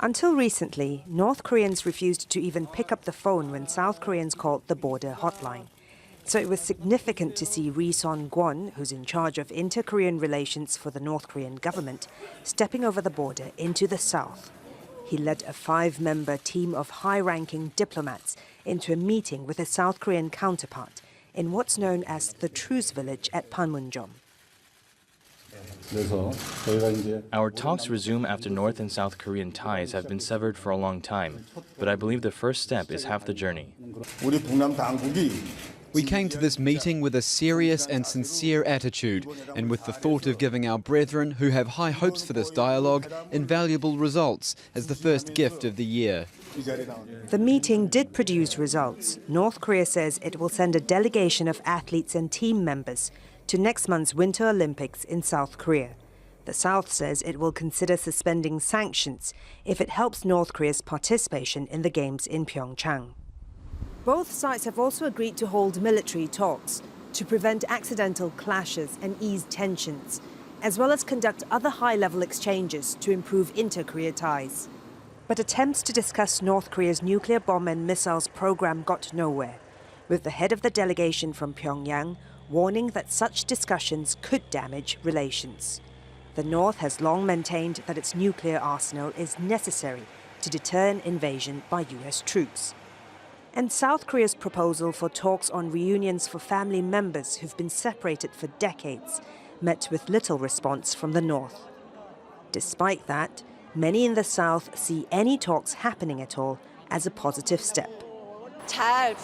Until recently, North Koreans refused to even pick up the phone when South Koreans called the border hotline. So it was significant to see Ri Son-kwon, who's in charge of inter-Korean relations for the North Korean government, stepping over the border into the south. He led a 5-member team of high-ranking diplomats into a meeting with his South Korean counterpart in what's known as the Truce Village at Panmunjom. Our talks resume after North and South Korean ties have been severed for a long time, but I believe the first step is half the journey. We came to this meeting with a serious and sincere attitude, and with the thought of giving our brethren who have high hopes for this dialogue invaluable results as the first gift of the year. The meeting did produce results. North Korea says it will send a delegation of athletes and team members to next month's Winter Olympics in South Korea. The South says it will consider suspending sanctions if it helps North Korea's participation in the Games in Pyeongchang. Both sides have also agreed to hold military talks to prevent accidental clashes and ease tensions, as well as conduct other high-level exchanges to improve inter-Korea ties. But attempts to discuss North Korea's nuclear bomb and missiles program got nowhere, with the head of the delegation from Pyongyang warning that such discussions could damage relations. The North has long maintained that its nuclear arsenal is necessary to deter an invasion by US troops. And South Korea's proposal for talks on reunions for family members who've been separated for decades met with little response from the North. Despite that, many in the South see any talks happening at all as a positive step. I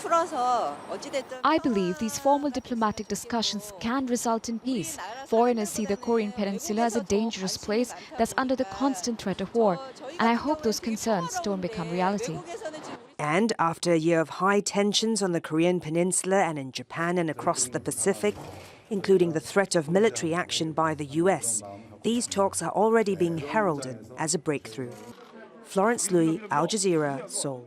believe these formal diplomatic discussions can result in peace. Foreigners see the Korean Peninsula as a dangerous place that's under the constant threat of war, and I hope those concerns don't become reality. And after a year of high tensions on the Korean Peninsula and in Japan and across the Pacific, including the threat of military action by the US, these talks are already being heralded as a breakthrough. Florence Louis, Al Jazeera, Seoul.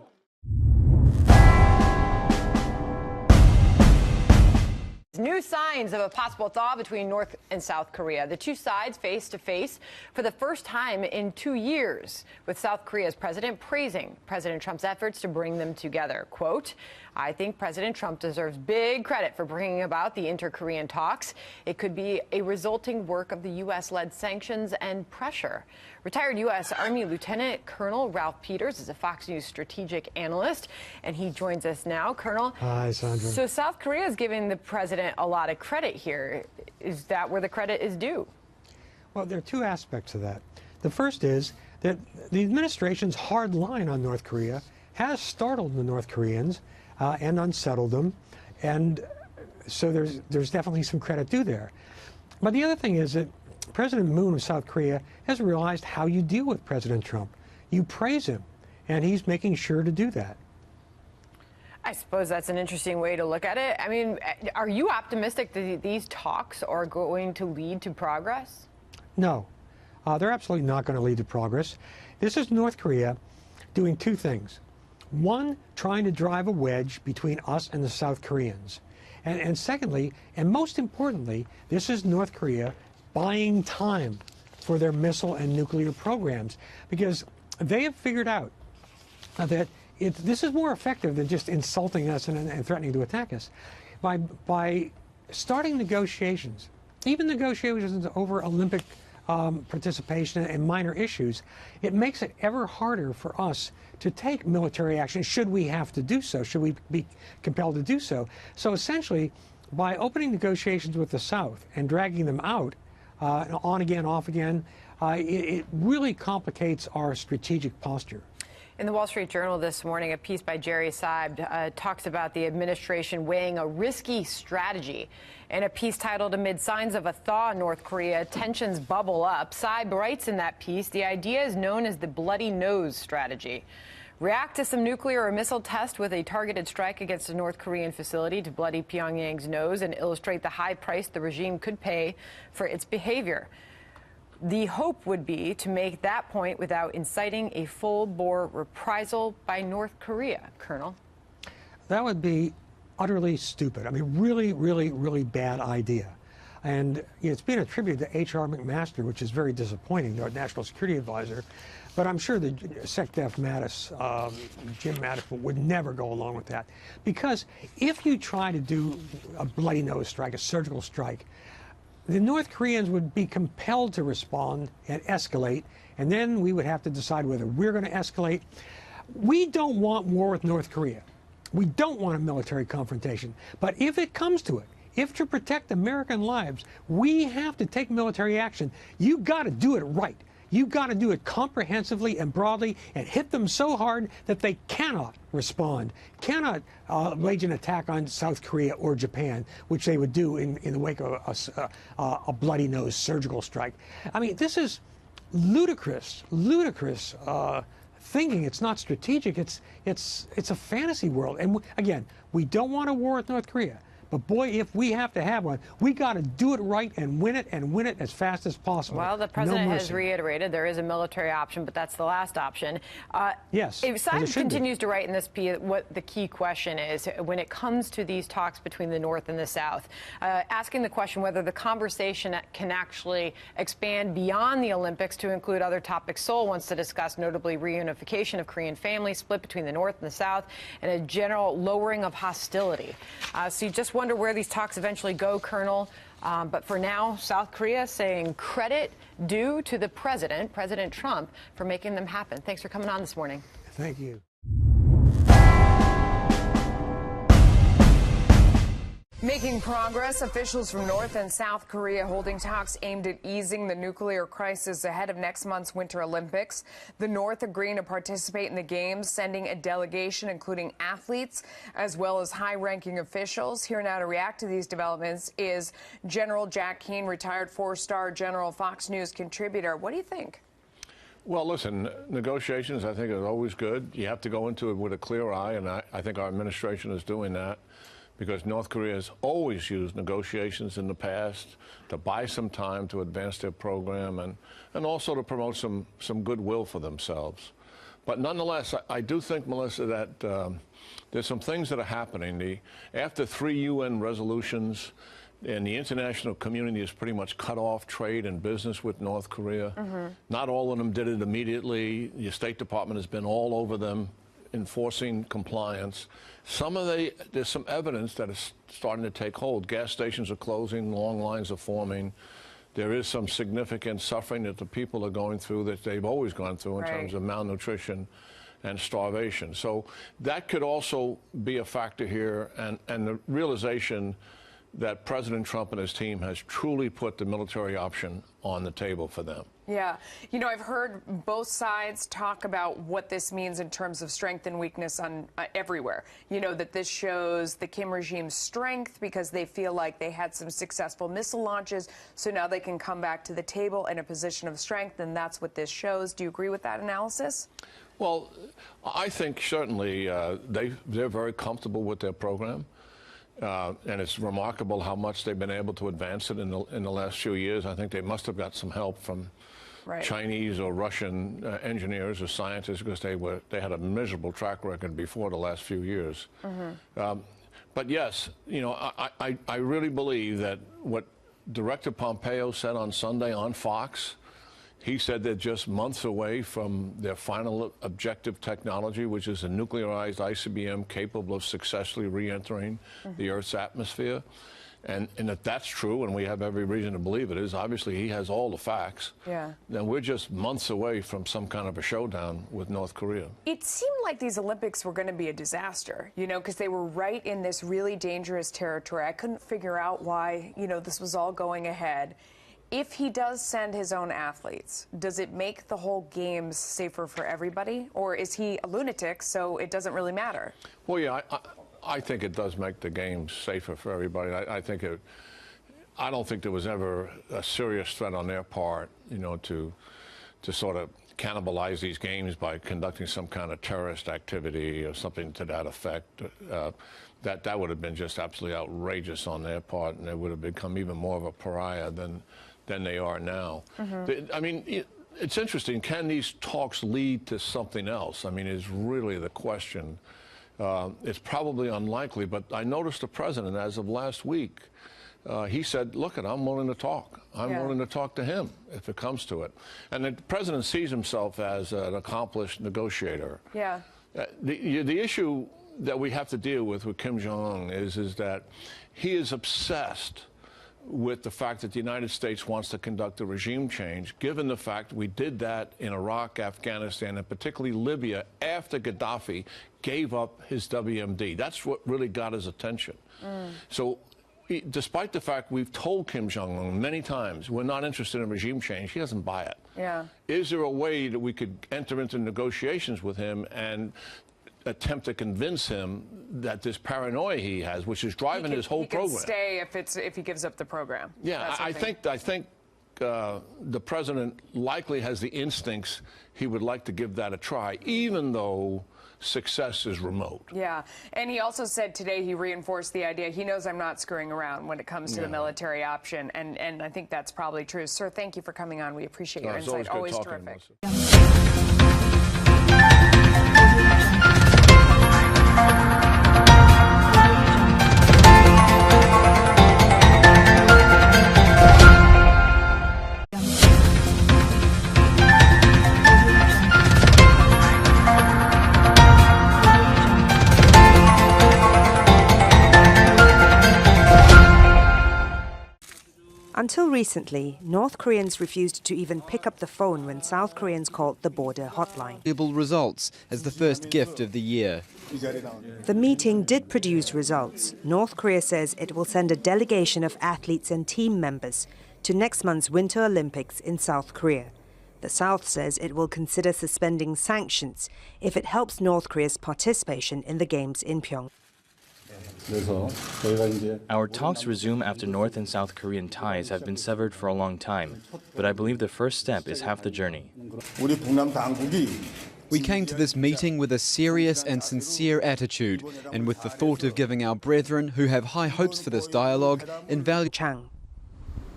New signs of a possible thaw between North and South Korea. The two sides face to face for the first time in 2 years, with South Korea's president praising President Trump's efforts to bring them together. Quote, "I think President Trump deserves big credit for bringing about the inter-Korean talks. It could be a resulting work of the U.S.-led sanctions and pressure." Retired U.S. Army Lieutenant Colonel Ralph Peters is a Fox News strategic analyst, and he joins us now. Colonel. Hi, Sandra. So South Korea is giving the president a lot of credit here. Is that where the credit is due? Well, there are two aspects to that. The first is that the administration's hard line on North Korea has startled the North Koreans and unsettled them, and so there's definitely some credit due there. But the other thing is that President Moon of South Korea has realized how you deal with President Trump. You praise him, and he's making sure to do that. I suppose that's an interesting way to look at it. I mean, are you optimistic that these talks are going to lead to progress? No, they're absolutely not going to lead to progress. This is North Korea doing two things. One, trying to drive a wedge between us and the South Koreans. And secondly, and most importantly, this is North Korea buying time for their missile and nuclear programs, because they have figured out that this is more effective than just insulting us and threatening to attack us. By starting negotiations, even negotiations over Olympic participation and minor issues, it makes it ever harder for us to take military action should we have to do so, should we be compelled to do so. So essentially, by opening negotiations with the South and dragging them out, on again, off again, it really complicates our strategic posture. In the Wall Street Journal this morning, a piece by Jerry Seib talks about the administration weighing a risky strategy. In a piece titled "Amid Signs of a Thaw in North Korea, Tensions Bubble Up," Seib writes in that piece, the idea is known as the bloody nose strategy. React to some nuclear or missile test with a targeted strike against a North Korean facility to bloody Pyongyang's nose and illustrate the high price the regime could pay for its behavior. The hope would be to make that point without inciting a full-bore reprisal by North Korea, Colonel. That would be utterly stupid. I mean, really, really, really bad idea. And it's been attributed to H.R. McMaster, which is very disappointing, our national security advisor. But I'm sure that SecDef Mattis, Jim Mattis, would never go along with that. Because if you try to do a bloody nose strike, a surgical strike, the North Koreans would be compelled to respond and escalate, and then we would have to decide whether we're going to escalate. We don't want war with North Korea. We don't want a military confrontation. But if it comes to it, if to protect American lives, we have to take military action, you got to do it right. You got to do it comprehensively and broadly and hit them so hard that they cannot respond, cannot wage an attack on South Korea or Japan, which they would do in the wake of a bloody nose surgical strike. I mean, this is ludicrous thinking. It's not strategic. It's a fantasy world. And again, we don't want a war with North Korea. But boy, if we have to have one, we got to do it right and win it as fast as possible. Well, the president has reiterated there is a military option, but that's the last option. Yes. Simon continues to write in this piece what the key question is when it comes to these talks between the North and the South, asking the question whether the conversation can actually expand beyond the Olympics to include other topics Seoul wants to discuss, notably reunification of Korean families, split between the North and the South, and a general lowering of hostility. So you just wonder where these talks eventually go, Colonel. But for now, South Korea saying credit due to the president, President Trump, for making them happen. Thanks for coming on this morning. Thank you. Making progress, officials from North and South Korea holding talks aimed at easing the nuclear crisis ahead of next month's Winter Olympics. The North agreeing to participate in the Games, sending a delegation including athletes as well as high-ranking officials. Here now to react to these developments is General Jack Keane, retired four-star general, Fox News contributor. What do you think? Well, listen, negotiations, I think, are always good. You have to go into it with a clear eye, and I think our administration is doing that, because North Korea has always used negotiations in the past to buy some time to advance their program and also to promote some goodwill for themselves. But nonetheless, I do think, Melissa, that there's some things that are happening. After 3 UN resolutions, and the international community has pretty much cut off trade and business with North Korea. Not all of them did it immediately. The State Department has been all over them, enforcing compliance. There's some evidence that is starting to take hold. Gas stations are closing, long lines are forming. There is some significant suffering that the people are going through that they've always gone through in terms of malnutrition and starvation. So that could also be a factor here, and the realization that President Trump and his team has truly put the military option on the table for them. Yeah. You know, I've heard both sides talk about what this means in terms of strength and weakness on everywhere. You know, that this shows the Kim regime's strength because they feel like they had some successful missile launches, so now they can come back to the table in a position of strength, and that's what this shows. Do you agree with that analysis? Well, I think certainly they're very comfortable with their program. And it's remarkable how much they've been able to advance it in the last few years. I think they must have got some help from Chinese or Russian engineers or scientists, because they had a miserable track record before the last few years. But yes, you know, I really believe that what Director Pompeo said on Sunday on Fox, he said they're just months away from their final objective technology, which is a nuclearized ICBM capable of successfully re-entering the Earth's atmosphere. And if that's true, and we have every reason to believe it is, obviously he has all the facts, then we're just months away from some kind of a showdown with North Korea. It seemed like these Olympics were going to be a disaster, you know, because they were right in this really dangerous territory. I couldn't figure out why, you know, this was all going ahead. If he does send his own athletes, does it make the whole games safer for everybody? Or is he a lunatic, so it doesn't really matter? Well, yeah, I think it does make the games safer for everybody. I don't think there was ever a serious threat on their part, you know, to sort of cannibalize these games by conducting some kind of terrorist activity or something to that effect. That would have been just absolutely outrageous on their part, and they would have become even more of a pariah than they are now. I mean, it's interesting. Can these talks lead to something else? I mean, is really the question. It's probably unlikely, but I noticed the president, as of last week, he said, look, I'm willing to talk. I'm willing to talk to him if it comes to it. And the president sees himself as an accomplished negotiator. Yeah. The issue that we have to deal with Kim Jong-un is that he is obsessed with the fact that the United States wants to conduct a regime change, given the fact we did that in Iraq, Afghanistan, and particularly Libya after Gaddafi gave up his WMD. That's what really got his attention. So despite the fact we've told Kim Jong-un many times we're not interested in regime change, he doesn't buy it. Yeah. Is there a way that we could enter into negotiations with him and attempt to convince him that this paranoia he has, which is driving his whole program, he can stay if he gives up the program? Yeah, I think the president likely has the instincts he would like to give that a try, even though success is remote. Yeah, and he also said today, he reinforced the idea, he knows I'm not screwing around when it comes to the military option, and I think that's probably true. Sir, thank you for coming on. We appreciate your insight. Always terrific. Until recently, North Koreans refused to even pick up the phone when South Koreans called the border hotline. Results as the first gift of the year. The meeting did produce results. North Korea says it will send a delegation of athletes and team members to next month's Winter Olympics in South Korea. The South says it will consider suspending sanctions if it helps North Korea's participation in the Games in Pyeongchang. Our talks resume after North and South Korean ties have been severed for a long time, but I believe the first step is half the journey. We came to this meeting with a serious and sincere attitude, and with the thought of giving our brethren who have high hopes for this dialogue invaluable. Chang.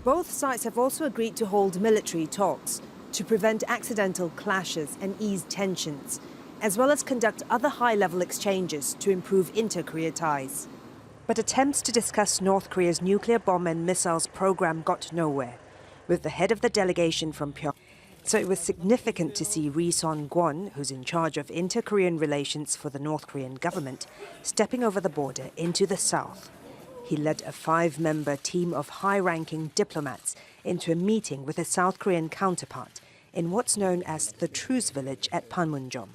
Both sides have also agreed to hold military talks to prevent accidental clashes and ease tensions, as well as conduct other high-level exchanges to improve inter-Korea ties. But attempts to discuss North Korea's nuclear bomb and missiles program got nowhere, with the head of the delegation from Pyeongchang. So it was significant to see Ri Son-kwon, who's in charge of inter-Korean relations for the North Korean government, stepping over the border into the south. He led a 5-member team of high-ranking diplomats into a meeting with his South Korean counterpart in what's known as the Truce Village at Panmunjom.